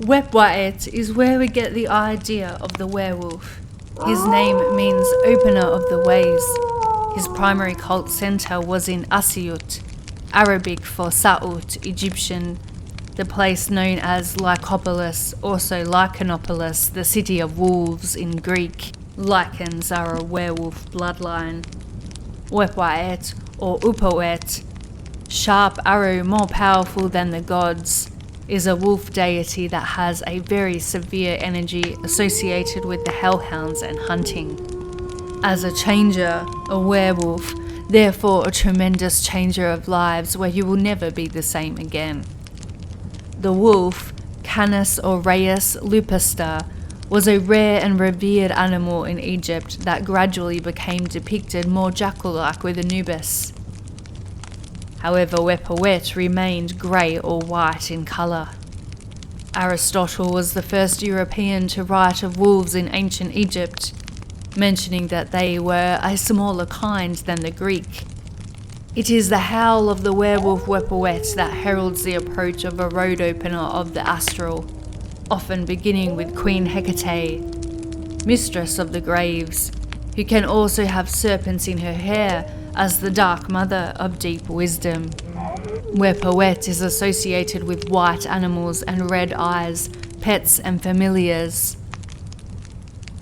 WEPWAUET is where we get the idea of the werewolf. His name means opener of the ways. His primary cult center was in Asyut, Arabic for Sa'ut, Egyptian, the place known as Lycopolis, also Lycanopolis, the city of wolves in Greek. Lycans are a werewolf bloodline. WEPWAUET or WEPWAUET, sharp arrow more powerful than the gods, is a wolf deity that has a very severe energy associated with the hellhounds and hunting. As a changer, a werewolf, therefore a tremendous changer of lives where you will never be the same again. The wolf, Canis or Rheus lupister, was a rare and revered animal in Egypt that gradually became depicted more jackal-like with Anubis. However, WEPWAUET remained grey or white in colour. Aristotle was the first European to write of wolves in ancient Egypt, mentioning that they were a smaller kind than the Greek. It is the howl of the werewolf WEPWAUET that heralds the approach of a road opener of the astral, often beginning with Queen Hecate, mistress of the graves, who can also have serpents in her hair as the dark mother of deep wisdom. WEPWAUET is associated with white animals and red eyes, pets and familiars.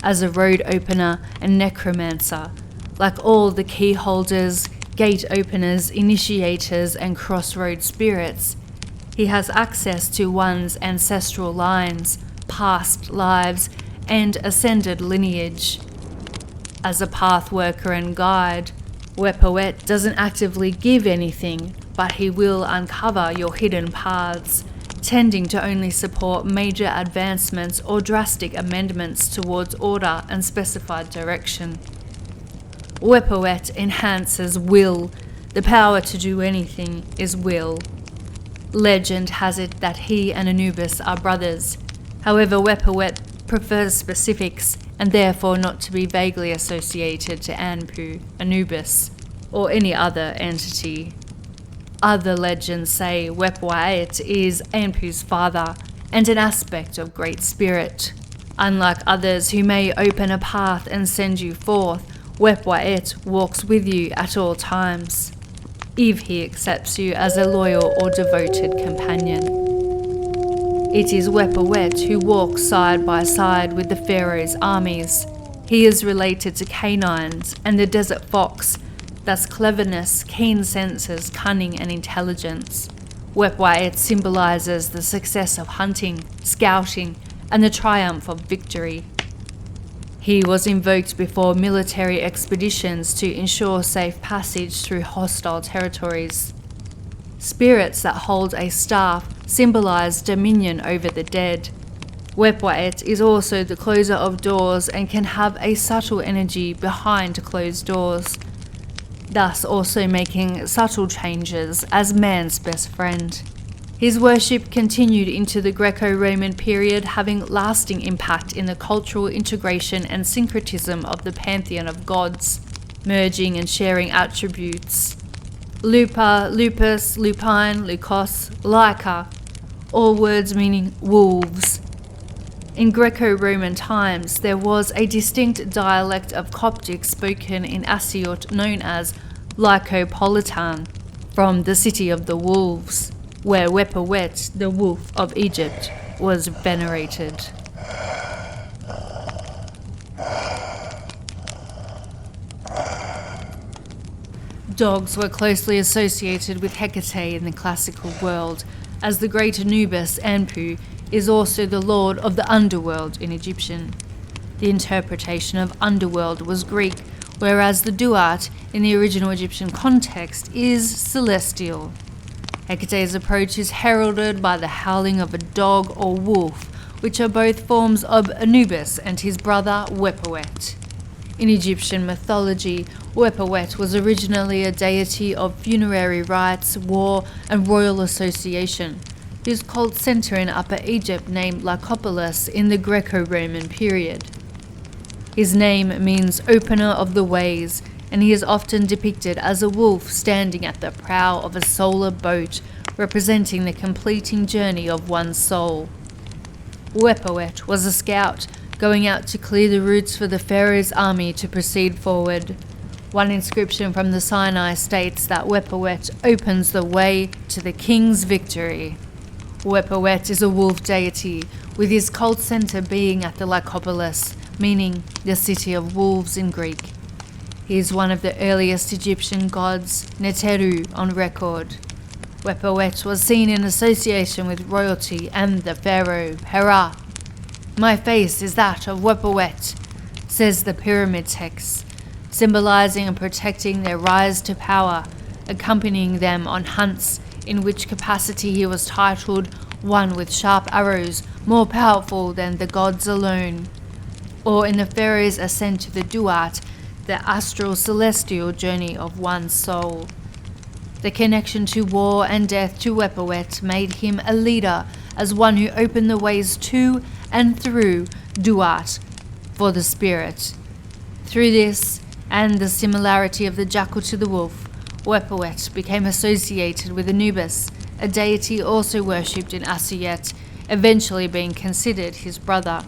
As a road opener and necromancer, like all the key holders, gate openers, initiators and crossroad spirits, he has access to one's ancestral lines, past lives and ascended lineage. As a path worker and guide, WEPWAUET doesn't actively give anything, but he will uncover your hidden paths, tending to only support major advancements or drastic amendments towards order and specified direction. WEPWAUET enhances will. The power to do anything is will. Legend has it that he and Anubis are brothers. However, WEPWAUET prefers specifics and therefore not to be vaguely associated to Anpu, Anubis, or any other entity. Other legends say WEPWAUET is Anpu's father and an aspect of Great Spirit. Unlike others who may open a path and send you forth, WEPWAUET walks with you at all times, if he accepts you as a loyal or devoted companion. It is WEPWAUET who walks side by side with the Pharaoh's armies. He is related to canines and the desert fox, thus cleverness, keen senses, cunning and intelligence. WEPWAUET symbolizes the success of hunting, scouting, and the triumph of victory. He was invoked before military expeditions to ensure safe passage through hostile territories. Spirits that hold a staff symbolize dominion over the dead. WEPWAUET is also the closer of doors and can have a subtle energy behind closed doors, thus also making subtle changes as man's best friend. His worship continued into the Greco-Roman period, having lasting impact in the cultural integration and syncretism of the pantheon of gods, merging and sharing attributes. Lupa, lupus, lupine, lukos, laika, all words meaning wolves. In Greco-Roman times, there was a distinct dialect of Coptic spoken in Asyut known as Lycopolitan, from the city of the wolves, where WEPWAUET, the wolf of Egypt, was venerated. Dogs were closely associated with Hecate in the classical world, as the great Anubis, Anpu, is also the lord of the underworld in Egyptian. The interpretation of underworld was Greek, whereas the duat in the original Egyptian context is celestial. Hecate's approach is heralded by the howling of a dog or wolf, which are both forms of Anubis and his brother WEPWAUET. In Egyptian mythology, WEPWAUET was originally a deity of funerary rites, war, and royal association, whose cult center in Upper Egypt named Lycopolis in the Greco-Roman period. His name means opener of the ways, and he is often depicted as a wolf standing at the prow of a solar boat, representing the completing journey of one's soul. WEPWAUET was a scout going out to clear the routes for the pharaoh's army to proceed forward. One inscription from the Sinai states that WEPWAUET opens the way to the king's victory. WEPWAUET is a wolf deity, with his cult center being at the Lycopolis, meaning the city of wolves in Greek. He is one of the earliest Egyptian gods, Neteru, on record. WEPWAUET was seen in association with royalty and the pharaoh, Hera. "My face is that of WEPWAUET," says the pyramid text, symbolizing and protecting their rise to power, accompanying them on hunts in which capacity he was titled "one with sharp arrows, more powerful than the gods alone," or in the pharaoh's ascent to the Duat, the astral celestial journey of one's soul. The connection to war and death to WEPWAUET made him a leader as one who opened the ways to and through Duat for the spirit. Through this, and the similarity of the jackal to the wolf, WEPWAUET became associated with Anubis, a deity also worshipped in Asiyut, eventually being considered his brother.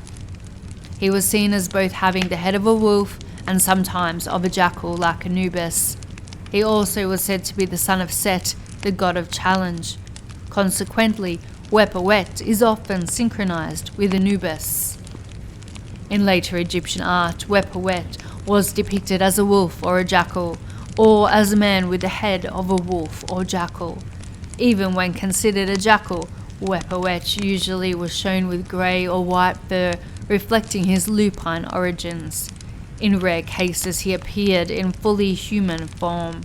He was seen as both having the head of a wolf and sometimes of a jackal like Anubis. He also was said to be the son of Set, the god of challenge. Consequently, WEPWAUET is often synchronized with Anubis. In later Egyptian art, WEPWAUET was depicted as a wolf or a jackal, or as a man with the head of a wolf or jackal. Even when considered a jackal, WEPWAUET usually was shown with grey or white fur, reflecting his lupine origins. In rare cases, he appeared in fully human form.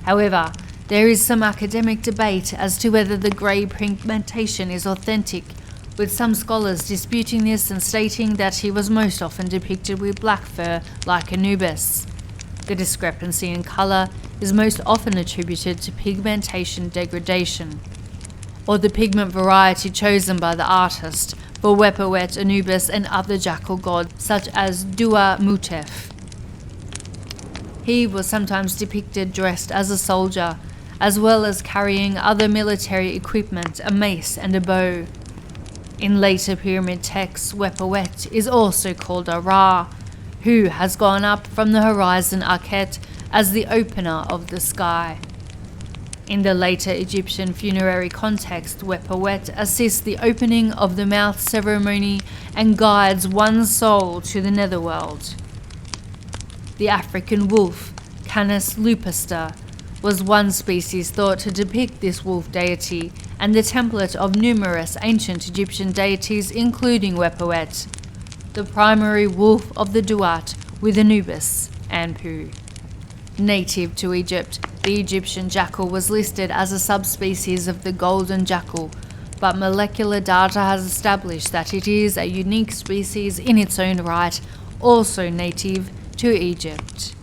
However, there is some academic debate as to whether the grey pigmentation is authentic, with some scholars disputing this and stating that he was most often depicted with black fur like Anubis. The discrepancy in colour is most often attributed to pigmentation degradation, or the pigment variety chosen by the artist for WEPWAUET, Anubis, and other jackal gods such as Dua Mutef. He was sometimes depicted dressed as a soldier, as well as carrying other military equipment, a mace and a bow. In later pyramid texts, WEPWAUET is also called a Ra, who has gone up from the horizon Akhet as the opener of the sky. In the later Egyptian funerary context, WEPWAUET assists the opening of the mouth ceremony and guides one's soul to the netherworld. The African wolf, Canis lupister, was one species thought to depict this wolf deity, and the template of numerous ancient Egyptian deities including WEPWAUET, the primary wolf of the Duat with Anubis and Pu. Native to Egypt, the Egyptian jackal was listed as a subspecies of the golden jackal, but molecular data has established that it is a unique species in its own right, also native to Egypt.